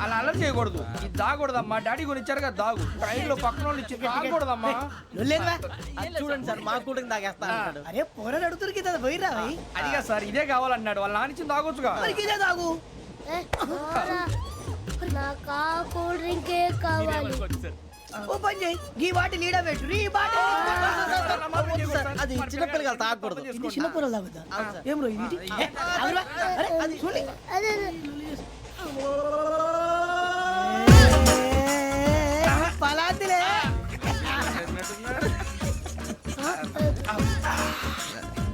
అలా అలర్ చేయకూడదు. ఇది దాగకూడదమ్మా. డాడీ కొని ఇచ్చారు కదా దాగు. ట్రైన్ లో పక్కన వాళ్ళు ఇచ్చి దాగకూడదమ్మా. చూడండి సార్ మా కూడా తాగేస్తా. అరే పోరాడు అడుగుతారు కదా పోయిరా అదిగా సార్ ఇదే కావాలన్నాడు. వాళ్ళ నాన్న ఇచ్చింది తాగొచ్చుగా. ఇదే తాగు. నాకు ఆ కూల్ డ్రింకే కావాలి. ఓ పని చేయి ఈ బాటి లీడ పెట్టు ఈ బాటి అది చిన్నపిల్లలు తాగకూడదు. ఇది చిన్న పొరలు తాగుతా ఏం రో ఇది అరే అది చూడండి అదే పలాతిలే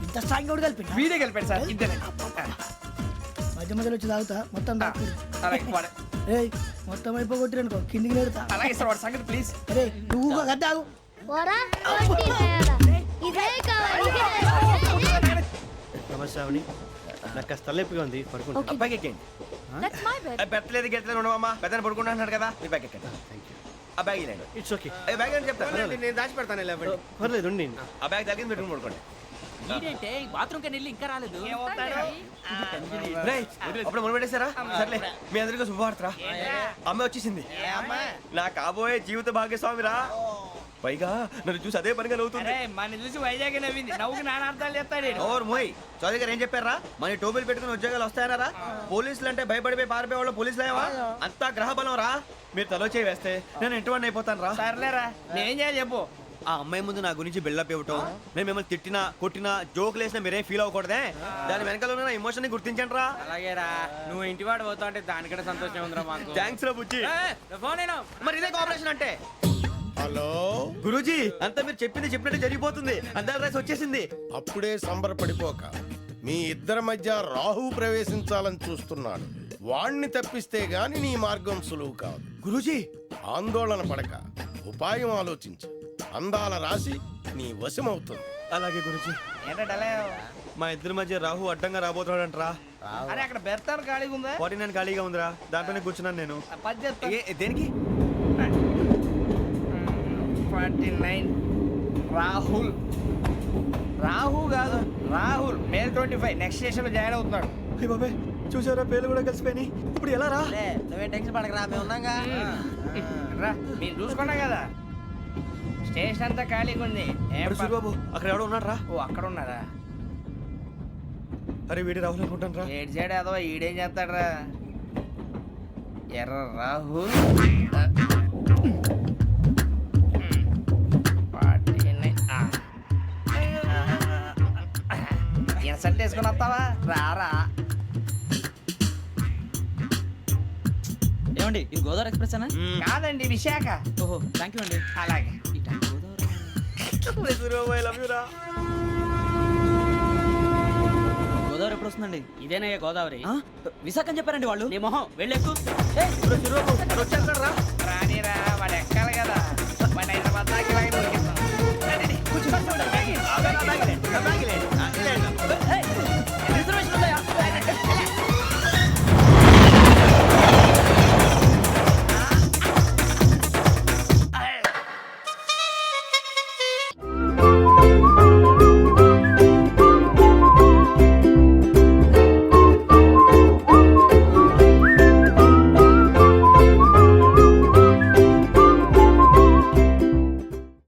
ఇంత స్ట్రాంగ్ కూడా కలిపి వీడే గెలిపాడు సార్. ఇద్దరే. మధ్య మధ్యలో వచ్చి తాగుతా మొత్తం తాగు. అలాగే వాడు- ఏయ్ మొత్తం అయిపోగొట్టిరనుకో కిందికి నేడుతా. అలాగే సార్ వాడు సంగతి ప్లీజ్. అరే నువ్వు గద్దాగు పోరా కొట్టి తయారా. ఇదే కావాలి ఇదే. నమస్తే శ్రావణి, నాకు కాస్త తలెప్పిగా ఉంది, పడుకుంటా. అబ్బాయికి ఎక్కండి. That's my bed. పెట్టలేదు గెట్టలేదు ఉండమమ్మా. పెద్దని పడుకుంటున్నాడు కదా. మీ బ్యాగ్ ఎక్కండి. ఆ బ్యాగ్ ఇలాండి. ఇట్స్ ఓకే, బ్యాగ్ అని చెప్తాను. నేను దాచి పెడతాను లేవండి. పర్లేదు ఉండి. ఆ బ్యాగ్ తగ్గింది పెట్టుకుని పడుకోండి. ఏంటంటే బాత్రూమ్ కి వెళ్ళి ఇంకా రాలేదు. రేయ్, అప్పుడు మొదలు పెట్టేశారా? సర్లే మీ అందరికీ శుభవార్తరా. అమ్మ వచ్చేసింది. నా కాబోయే జీవిత భాగ్యస్వామిరా. పైగా నన్ను చూసి అదే పనిగా నవ్వుతుంది. మన చూసి వైజాగ్ నవ్వింది. నవ్వుకి నాన్న అర్థాలు చెప్తాడు. ఓర్ మోయ్ చౌదరి గారు ఏం చెప్పారా? మన టోబీలు పెట్టుకుని ఉద్యోగాలు వస్తాయన్నారా? పోలీసులు అంటే భయపడిపోయి పారిపోయే వాళ్ళు పోలీసులేవా? అంతా గ్రహ బలం రా. మీరు తలో చేయి వేస్తే నేను ఇంటివాడిని అయిపోతాను రా. సర్లేరా, నేనేం చేయాలి చెప్పు. ఆ అమ్మాయి ముందు నా గురించి బిల్డప్ ఇవ్వటం, నేను మిమ్మల్ని తిట్టినా కొట్టినా జోకులు వేసినా మీరేం ఫీల్ అవ్వకూడదే. దాని వెనకాల ఉన్న ఎమోషన్ ని గుర్తించండి రా. అలాగేరా, నువ్వు ఇంటివాడు పోతా అంటే దానికంటే సంతోషం ఉందిరా మాకు. థ్యాంక్స్ రా బుజ్జి. ఫోన్ అయినా మరి ఇదే కోఆపరేషన్ అంటే. హలో గురూజీ, అంతా మీరు చెప్పింది చెప్పినట్టు జరిగిపోతుంది. అందరి రైస్ వచ్చేసింది. అప్పుడే సంబరపడిపోక. మీ ఇద్దరి మధ్య రాహు ప్రవేశించాలని చూస్తున్నాడు. వాణ్ణి తప్పిస్తే గాని నీ మార్గం సులువు కాదు. గురూజీ, ఆందోళన పడక, ఉపాయం ఆలోచించు. అందాల రాశి నీ వశమవుతుంది. అలాగే గురూజీ. ఏంటంటే మా ఇద్దరి మధ్య రాహు అడ్డంగా రాబోతున్నాడంటరా. అరే అక్కడ బెర్తాను ఖాళీగా ఉందా? 49 ఖాళీగా ఉందిరా, దాంట్లోనే కూర్చున్నాను నేను. పది చెప్తా. దేనికి? 49 రాహుల్. రాహు కాదు రాహుల్. మే 25 నెక్స్ట్ స్టేషన్ లో జాయిన్ అవుతున్నాడు. అయ్య బాబాయ్, చూసారా పేర్లు కూడా కలిసిపోయినాయి. ఇప్పుడు ఎలా రా? నువ్వేం టెన్షన్ పడకరా, మేము ఉన్నాగా. రా, మీరు చూసుకున్నాం కదా. స్టేషన్ అంతా ఖాళీగా ఉంది. అరే సూరిబాబు, అక్కడ ఎవడో ఉన్నాడు రా. ఓ అక్కడ ఉన్నారా? అరే వీడి రాహుల్ అనుకుంటాను రా. ఏడు సైడ్ అదో ఈడేం చేస్తాడరా? ఎర్ర రాహుల్. ఇన్సల్ట్ వేసుకుని వస్తావా? రారా. ఏమండి ఇది గోదావరి ఎక్స్ప్రెస్ అనా? కాదండి, విశాఖ. ఓహో థ్యాంక్ యూ అండి. అలాగే. ఈ time Godavari Suribabu, I love you రా. గోదావరి ఎప్పుడు వస్తుందండి? ఇదేనయ్య గోదావరి. ఆ? విశాఖ అని చెప్పారండి వాళ్ళు. నీ మొహం వెళ్ళెక్కు. వచ్చేస్తాడు రా. రానిరా, వాడు ఎక్కాలి కదా. వాడు హైదరాబాద్ దాకా ఇలాగే దొరికిస్తాం. రండి, కూర్చో. ఆ బ్యాగ్ ఇలాండి.